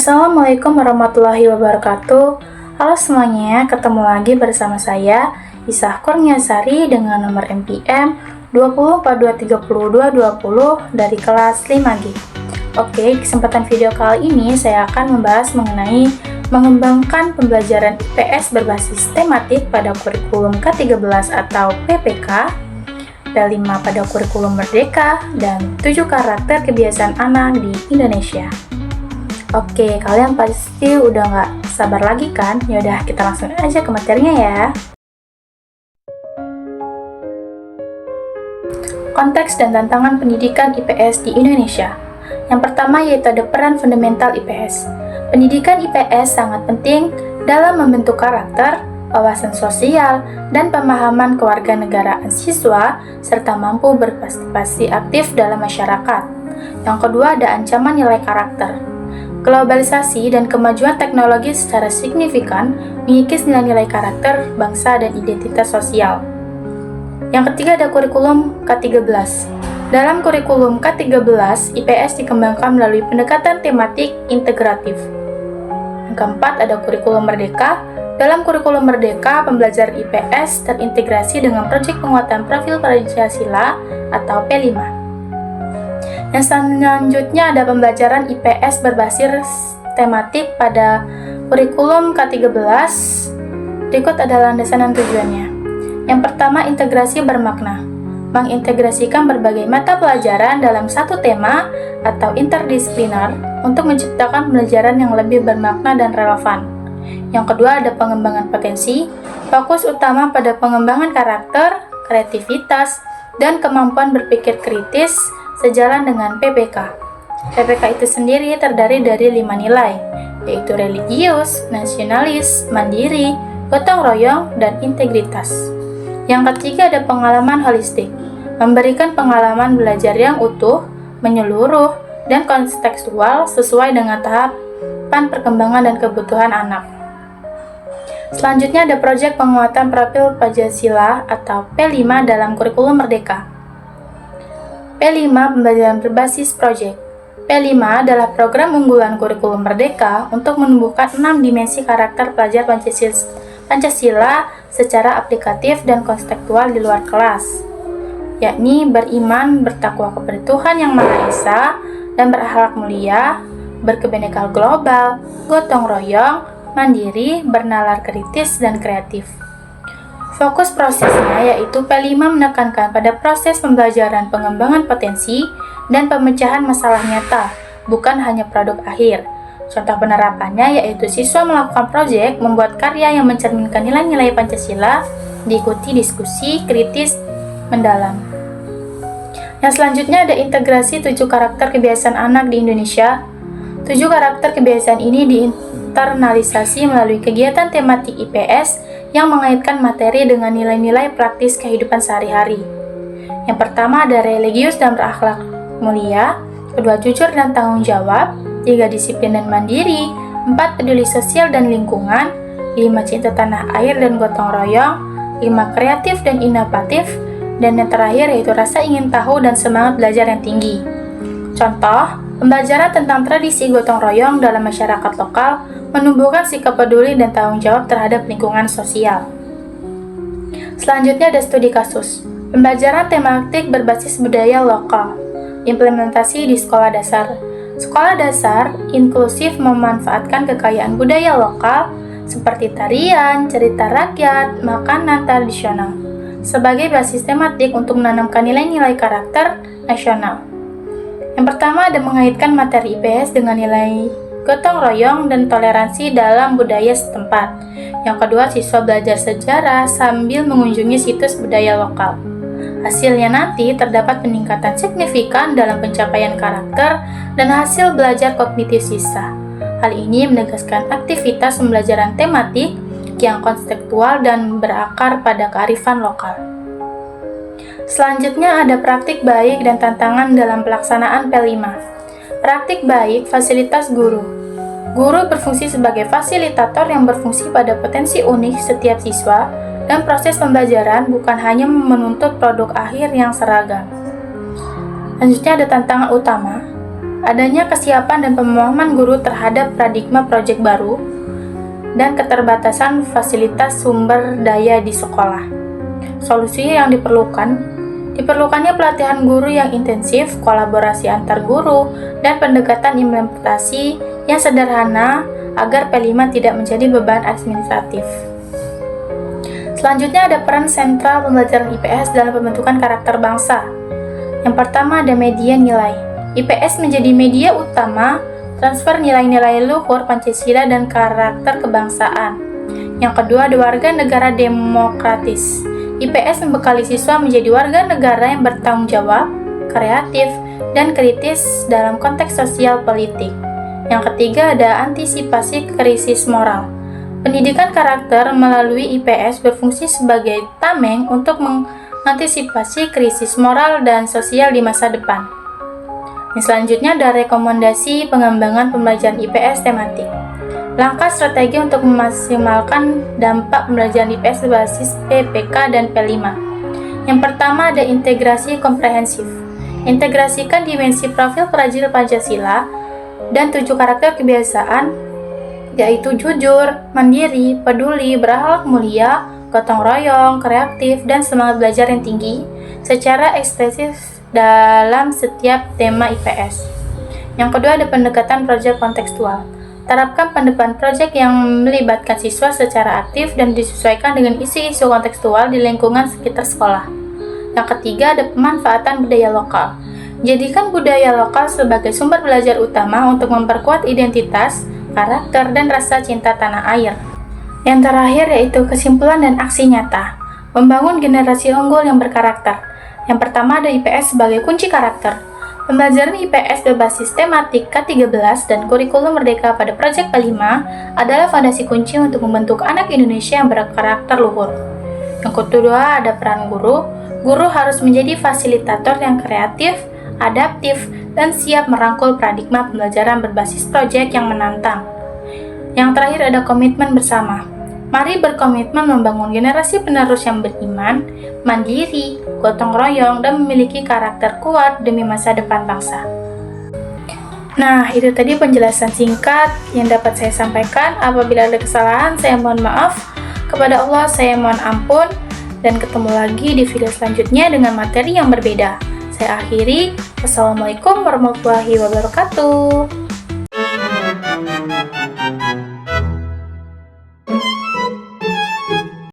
Assalamualaikum warahmatullahi wabarakatuh. Halo semuanya, ketemu lagi bersama saya Isah Kurniasari dengan nomor NPM 20423220 dari kelas 5G. Oke, kesempatan video kali ini saya akan membahas mengenai mengembangkan pembelajaran IPS berbasis tematik pada kurikulum K13 atau PPK, P5 pada kurikulum Merdeka, dan 7 karakter kebiasaan anak di Indonesia. Oke, kalian pasti udah nggak sabar lagi kan? Yaudah, kita langsung aja ke materinya ya. Konteks dan tantangan pendidikan IPS di Indonesia. Yang pertama yaitu ada peran fundamental IPS. Pendidikan IPS sangat penting dalam membentuk karakter, wawasan sosial, dan pemahaman kewarganegaraan siswa, serta mampu berpartisipasi aktif dalam masyarakat. Yang kedua ada ancaman nilai karakter. Globalisasi dan kemajuan teknologi secara signifikan mengikis nilai-nilai karakter, bangsa, dan identitas sosial. Yang ketiga ada kurikulum K13. Dalam kurikulum K13, IPS dikembangkan melalui pendekatan tematik integratif. Yang keempat ada kurikulum Merdeka. Dalam kurikulum Merdeka, pembelajaran IPS terintegrasi dengan proyek penguatan profil Pancasila atau P5. Yang selanjutnya ada pembelajaran IPS berbasis tematik pada kurikulum K13. Berikut adalah landasan dan tujuannya. Yang pertama, integrasi bermakna. Mengintegrasikan berbagai mata pelajaran dalam satu tema atau interdisipliner untuk menciptakan pembelajaran yang lebih bermakna dan relevan. Yang kedua ada pengembangan potensi. Fokus utama pada pengembangan karakter, kreativitas, dan kemampuan berpikir kritis sejalan dengan PPK. PPK itu sendiri terdiri dari 5 nilai, yaitu religius, nasionalis, mandiri, gotong royong, dan integritas. Yang ketiga ada pengalaman holistik, memberikan pengalaman belajar yang utuh, menyeluruh, dan kontekstual sesuai dengan tahapan perkembangan dan kebutuhan anak. Selanjutnya ada proyek penguatan profil Pancasila atau P5 dalam kurikulum Merdeka. P5 pembelajaran berbasis proyek. P5 adalah program unggulan kurikulum Merdeka untuk menumbuhkan 6 dimensi karakter pelajar Pancasila secara aplikatif dan konseptual di luar kelas, yakni beriman, bertakwa kepada Tuhan Yang Maha Esa, dan berakhlak mulia, berkebinekaan global, gotong royong, mandiri, bernalar kritis, dan kreatif. Fokus prosesnya yaitu P5 menekankan pada proses pembelajaran pengembangan potensi dan pemecahan masalah nyata, bukan hanya produk akhir. Contoh penerapannya yaitu siswa melakukan proyek membuat karya yang mencerminkan nilai-nilai Pancasila, diikuti diskusi kritis mendalam. Yang selanjutnya ada integrasi 7 karakter kebiasaan anak di Indonesia. 7 karakter kebiasaan ini diinternalisasi melalui kegiatan tematik IPS yang mengaitkan materi dengan nilai-nilai praktis kehidupan sehari-hari. Yang pertama ada religius dan berakhlak mulia, kedua jujur dan tanggung jawab, 3 disiplin dan mandiri, 4 peduli sosial dan lingkungan, 5 cinta tanah air dan gotong royong, 5 kreatif dan inovatif, dan yang terakhir yaitu rasa ingin tahu dan semangat belajar yang tinggi. Contoh, pembelajaran tentang tradisi gotong royong dalam masyarakat lokal menumbuhkan sikap peduli dan tanggung jawab terhadap lingkungan sosial. Selanjutnya ada studi kasus. Pembelajaran tematik berbasis budaya lokal. Implementasi di sekolah dasar. Sekolah dasar inklusif memanfaatkan kekayaan budaya lokal seperti tarian, cerita rakyat, makanan tradisional sebagai basis tematik untuk menanamkan nilai-nilai karakter nasional. Yang pertama ada mengaitkan materi IPS dengan nilai gotong royong dan toleransi dalam budaya setempat. Yang kedua, siswa belajar sejarah sambil mengunjungi situs budaya lokal. Hasilnya nanti terdapat peningkatan signifikan dalam pencapaian karakter dan hasil belajar kognitif siswa. Hal ini menegaskan aktivitas pembelajaran tematik yang konseptual dan berakar pada kearifan lokal. Selanjutnya ada praktik baik dan tantangan dalam pelaksanaan P5. Praktik baik fasilitas guru. Guru berfungsi sebagai fasilitator yang berfungsi pada potensi unik setiap siswa dan proses pembelajaran, bukan hanya menuntut produk akhir yang seragam. Selanjutnya ada tantangan utama. adanya kesiapan dan pemahaman guru terhadap paradigma proyek baru, dan keterbatasan fasilitas sumber daya di sekolah. Solusi yang diperlukannya pelatihan guru yang intensif, kolaborasi antar guru, dan pendekatan implementasi yang sederhana agar P5 tidak menjadi beban administratif. Selanjutnya ada peran sentral pembelajaran IPS dalam pembentukan karakter bangsa. Yang pertama ada media nilai. IPS menjadi media utama transfer nilai-nilai luhur Pancasila dan karakter kebangsaan. Yang kedua ada warga negara demokratis. IPS membekali siswa menjadi warga negara yang bertanggung jawab, kreatif, dan kritis dalam konteks sosial politik. Yang ketiga ada antisipasi krisis moral. Pendidikan karakter melalui IPS berfungsi sebagai tameng untuk mengantisipasi krisis moral dan sosial di masa depan. Selanjutnya ada rekomendasi pengembangan pembelajaran IPS tematik. Langkah strategi untuk memaksimalkan dampak pembelajaran IPS berbasis PPK dan P5. Yang pertama ada integrasi komprehensif. Integrasikan dimensi profil prajurit Pancasila dan 7 karakter kebiasaan, yaitu jujur, mandiri, peduli, berakhlak mulia, gotong royong, kreatif, dan semangat belajar yang tinggi secara ekspresif dalam setiap tema IPS. Yang kedua ada pendekatan proyek kontekstual. Terapkan pendekatan proyek yang melibatkan siswa secara aktif dan disesuaikan dengan isu-isu kontekstual di lingkungan sekitar sekolah. Yang ketiga ada pemanfaatan budaya lokal. Jadikan budaya lokal sebagai sumber belajar utama untuk memperkuat identitas, karakter, dan rasa cinta tanah air. Yang terakhir yaitu kesimpulan dan aksi nyata. Membangun generasi unggul yang berkarakter. Yang pertama ada IPS sebagai kunci karakter. Pembelajaran IPS berbasis tematik K13 dan kurikulum merdeka pada proyek P5 adalah fondasi kunci untuk membentuk anak Indonesia yang berkarakter luhur. Yang kedua ada peran guru. Guru harus menjadi fasilitator yang kreatif, adaptif, dan siap merangkul paradigma pembelajaran berbasis proyek yang menantang. Yang terakhir ada komitmen bersama. Mari berkomitmen membangun generasi penerus yang beriman, mandiri, gotong royong, dan memiliki karakter kuat demi masa depan bangsa. Nah, itu tadi penjelasan singkat yang dapat saya sampaikan. Apabila ada kesalahan, saya mohon maaf. Kepada Allah, saya mohon ampun. Dan ketemu lagi di video selanjutnya dengan materi yang berbeda. Saya akhiri. Wassalamualaikum warahmatullahi wabarakatuh.